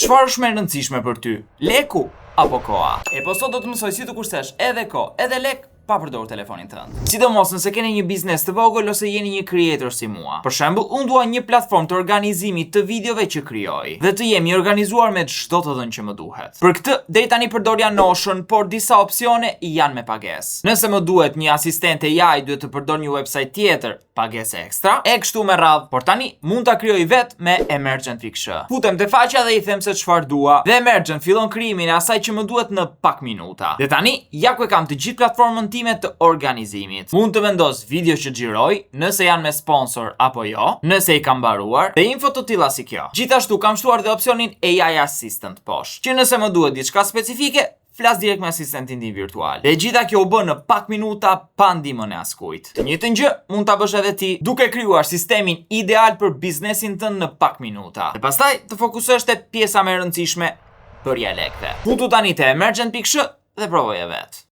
Çfarë është më e rëndësishme për ty? Leku apo koha? E po sot do të mësoj si të kushtesh edhe kohë, edhe lek pa përdorur telefonin tënd. Sidomos nëse keni një biznes të vogël ose jeni një creator si mua. Për shembull, unë dua një platformë të organizimit të videove që krijoj dhe të jemi organizuar me çdo të dhënë që më duhet. Për këtë, deri tani përdorja Notion, por disa opsione janë me pagesë. Nëse më duhet një asistent AI, duhet të përdor një website tjetër, pagesë ekstra, e kështu me radhë. Por tani mund ta krijoj vetë me Emergent.sh. Futem te faqja dhe i them se çfarë dua dhe Emergent fillon krijimin e asaj që më duhet në pak minuta. Dhe tani ja ku e kam të gjithë platformën time të organizimit. Mund të vendos video që xhiroj, nëse janë me sponsor apo jo, nëse i kam mbaruar, dhe info të tilla si kjo. Gjithashtu kam shtuar dhe opsionin AI Assistant poshtë, që nëse më duhet diçka specifike, flas direkt me asistentin tim virtual. Dhe gjitha kjo u bë në pak minuta pa ndihmën e askujt. Të njëjtën gjë mund ta bësh edhe ti duke krijuar sistemin ideal për biznesin tënd në pak minuta. Dhe pastaj të fokusohesh te pjesa më e rëndësishme, bërja lekëve. Futu tani te Emergent.sh dhe provoje vetë.